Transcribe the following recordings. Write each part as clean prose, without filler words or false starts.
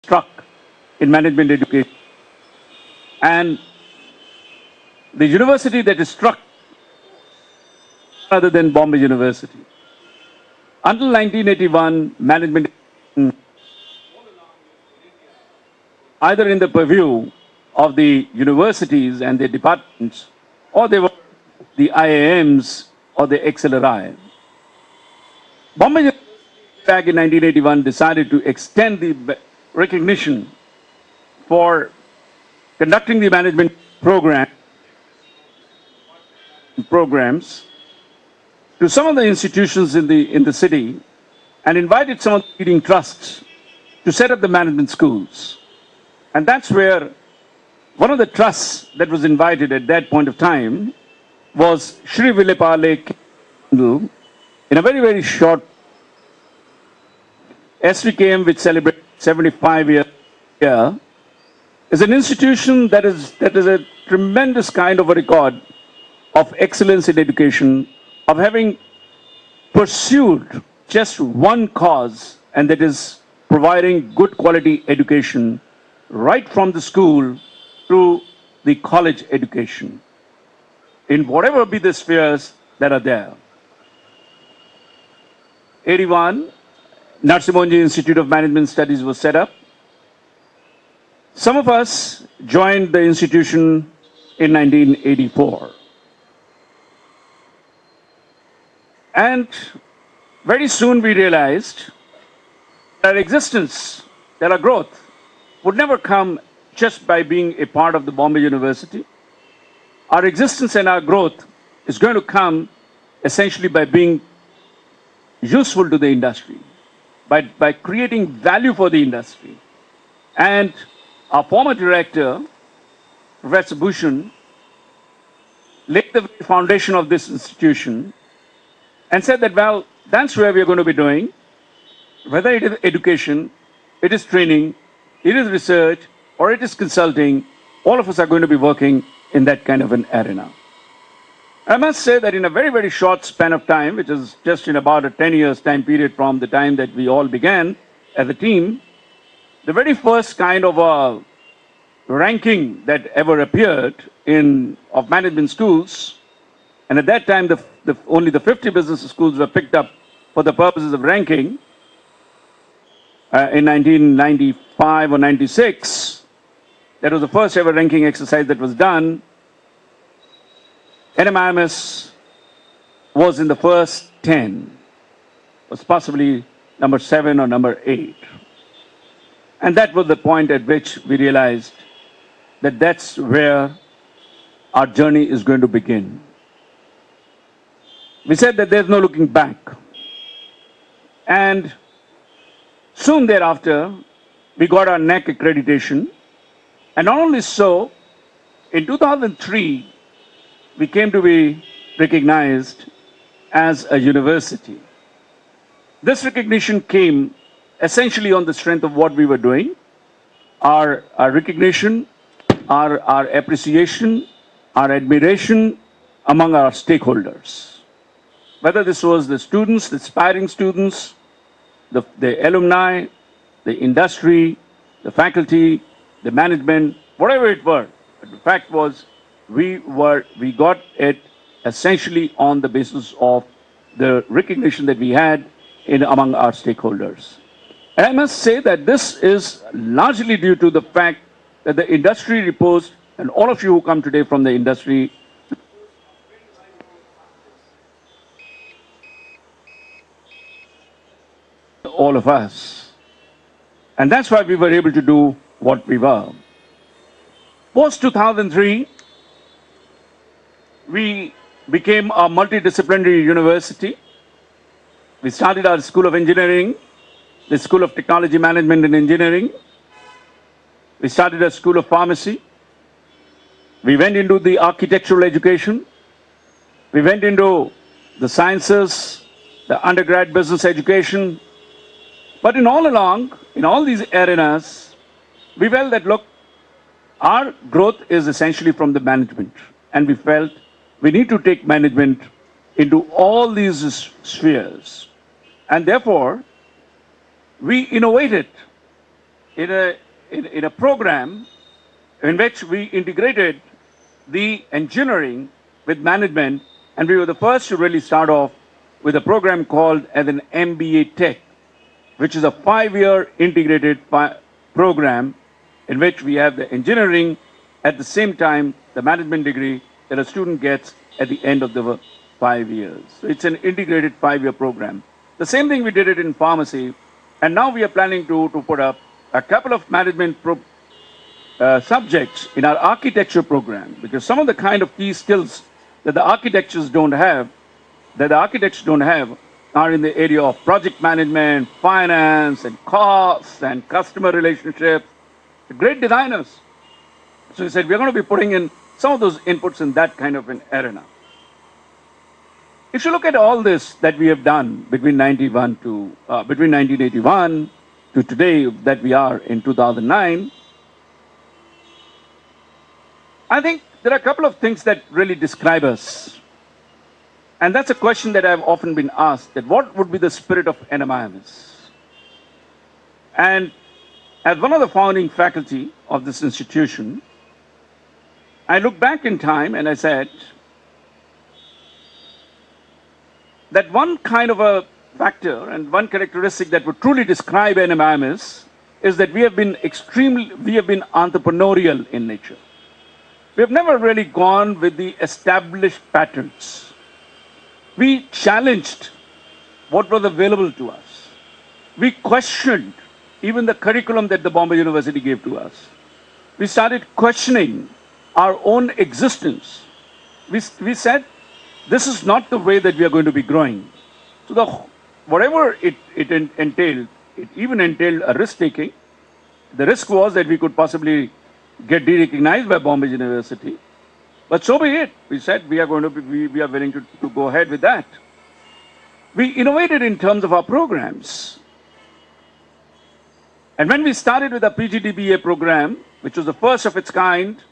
struck in management education. And the university that is struck other than Bombay University. Until 1981, management either in the purview of the universities and their departments, or they were the IIMs or the XLRI. Bombay University back in 1981 decided to extend the recognition for conducting the management programs to some of the institutions in the city and invited some of the leading trusts to set up the management schools. And that's where one of the trusts that was invited at that point of time was Shri Vilepale in a very, very short SVKM, which celebrates 75 years here, is an institution that is a tremendous kind of a record of excellence in education, of having pursued just one cause, and that is providing good quality education right from the school to the college education, in whatever be the spheres that are there. 81, Narsimonji Institute of Management Studies was set up. Some of us joined the institution in 1984. And very soon we realized that our existence, that our growth would never come just by being a part of the Bombay University. Our existence and our growth is going to come essentially by being useful to the industry, by creating value for the industry. And our former director, Professor Bhushan, laid the foundation of this institution and said that, well, that's where we're going to be doing, whether it is education, it is training, it is research, or it is consulting, all of us are going to be working in that kind of an arena. I must say that in a very, very short span of time, which is just in about a 10 years time period from the time that we all began as a team, the very first kind of a ranking that ever appeared of management schools, and at that time only the 50 business schools were picked up for the purposes of ranking, in 1995 or 96, that was the first ever ranking exercise that was done. NMIMS was in the first 10, was possibly number 7 or number 8. And that was the point at which we realized that that's where our journey is going to begin. We said that there's no looking back. And soon thereafter, we got our NAC accreditation. And not only so, in 2003, we came to be recognized as a university. This recognition came essentially on the strength of what we were doing, our recognition, our appreciation, our admiration among our stakeholders. Whether this was the students, the aspiring students, the alumni, the industry, the faculty, the management, whatever it were. But the fact was, we got it essentially on the basis of the recognition that we had among our stakeholders. And I must say that this is largely due to the fact that the industry reposed, and all of you who come today from the industry, all of us. And that's why we were able to do what we were. Post 2003, we became a multidisciplinary university. We started our School of Engineering, the School of Technology Management and Engineering. We started a School of Pharmacy. We went into the architectural education. We went into the sciences, the undergrad business education. But in all these arenas, we felt that, look, our growth is essentially from the management. And we felt we need to take management into all these spheres. And therefore, we innovated in a program in which we integrated the engineering with management, and we were the first to really start off with a program called as an MBA Tech, which is a 5-year integrated program in which we have the engineering at the same time the management degree that a student gets at the end of the 5 years. So it's an integrated 5-year program. The same thing we did it in pharmacy, and now we are planning to put up a couple of management subjects in our architecture program, because some of the kind of key skills that the architects don't have are in the area of project management, finance, and costs, and customer relationships. Great designers. So we said we're going to be putting in some of those inputs in that kind of an arena. If you look at all this that we have done between 1981 to today that we are in 2009, I think there are a couple of things that really describe us. And that's a question that I've often been asked, that what would be the spirit of NMIMS? And as one of the founding faculty of this institution, I look back in time and I said that one kind of a factor and one characteristic that would truly describe NMIMS is that we have been entrepreneurial in nature. We have never really gone with the established patterns. We challenged what was available to us. We questioned even the curriculum that the Bombay University gave to us. We started questioning our own existence. We said, this is not the way that we are going to be growing. So whatever it entailed, it even entailed a risk-taking. The risk was that we could possibly get de-recognized by Bombay University. But so be it. We said we are willing to go ahead with that. We innovated in terms of our programs. And when we started with a PGDBA program, which was the first of its kind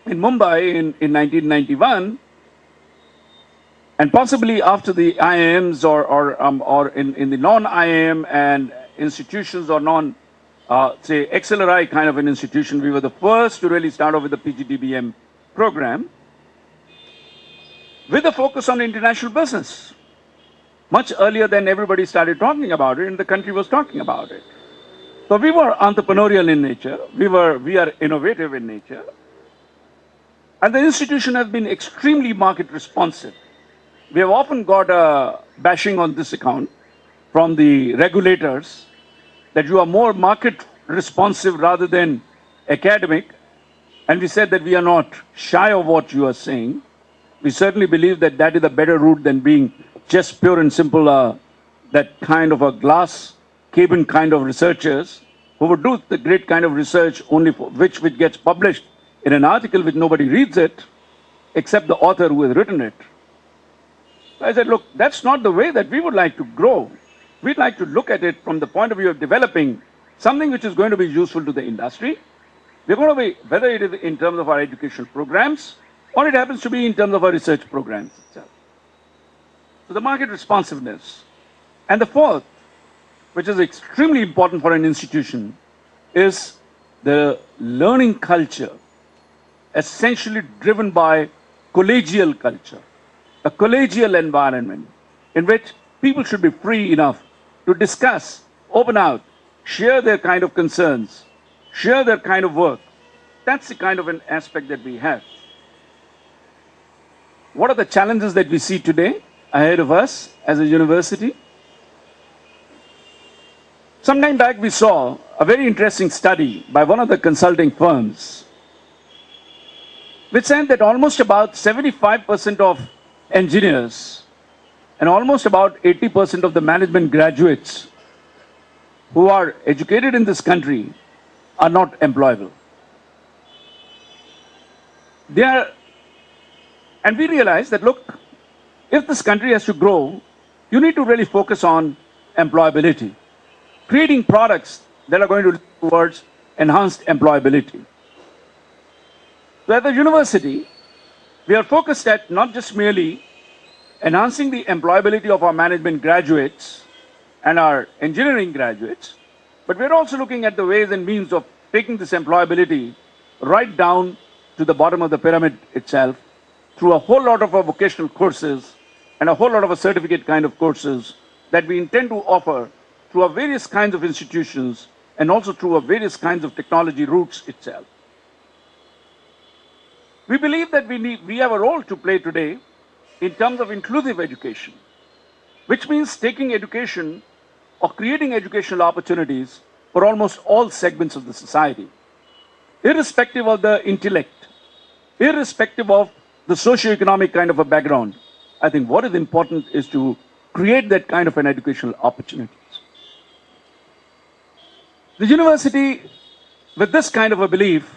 in Mumbai in 1991, and possibly after the IIMs or in the non-IIM and institutions or say XLRI kind of an institution, we were the first to really start off with the PGDBM program with a focus on international business. Much earlier than everybody started talking about it and the country was talking about it. So we were entrepreneurial in nature, we are innovative in nature, and the institution has been extremely market responsive. We have often got a bashing on this account from the regulators that you are more market responsive rather than academic. And we said that we are not shy of what you are saying. We certainly believe that that is a better route than being just pure and simple, that kind of a glass cabin kind of researchers who would do the great kind of research only for which gets published in an article which nobody reads it except the author who has written it. So I said, look, that's not the way that we would like to grow. We'd like to look at it from the point of view of developing something which is going to be useful to the industry. We're going to be, whether it is in terms of our educational programs or it happens to be in terms of our research programs itself. So the market responsiveness. And the fourth, which is extremely important for an institution, is the learning culture, essentially driven by collegial culture, a collegial environment in which people should be free enough to discuss, open out, share their kind of concerns, share their kind of work. That's the kind of an aspect that we have. What are the challenges that we see today ahead of us as a university? Some time back we saw a very interesting study by one of the consulting firms which said that almost about 75% of engineers and almost about 80% of the management graduates who are educated in this country are not employable. And we realized that, look, if this country has to grow, you need to really focus on employability, creating products that are going to lead towards enhanced employability. So at the university, we are focused at not just merely enhancing the employability of our management graduates and our engineering graduates, But we're also looking at the ways and means of taking this employability right down to the bottom of the pyramid itself through a whole lot of our vocational courses and a whole lot of a certificate kind of courses that we intend to offer through our various kinds of institutions and also through our various kinds of technology routes itself. We believe that we have a role to play today in terms of inclusive education, which means taking education or creating educational opportunities for almost all segments of the society, irrespective of the intellect, irrespective of the socio-economic kind of a background. I think what is important is to create that kind of an educational opportunities. The university, with this kind of a belief,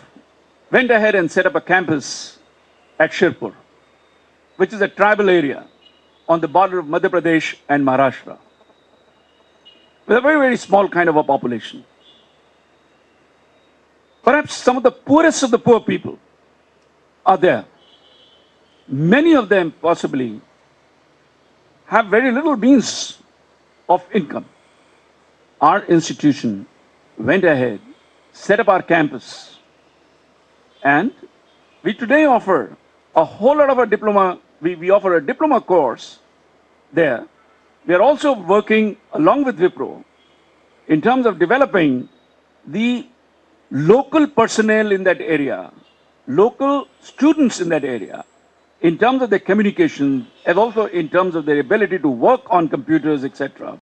went ahead and set up a campus at Shirpur, which is a tribal area on the border of Madhya Pradesh and Maharashtra, with a very, very small kind of a population. Perhaps some of the poorest of the poor people are there. Many of them possibly have very little means of income. Our institution went ahead, set up our campus, and we today offer a whole lot of a diploma. We offer a diploma course there. We are also working along with Wipro in terms of developing the local personnel in that area, local students in that area, in terms of their communication and also in terms of their ability to work on computers, etc.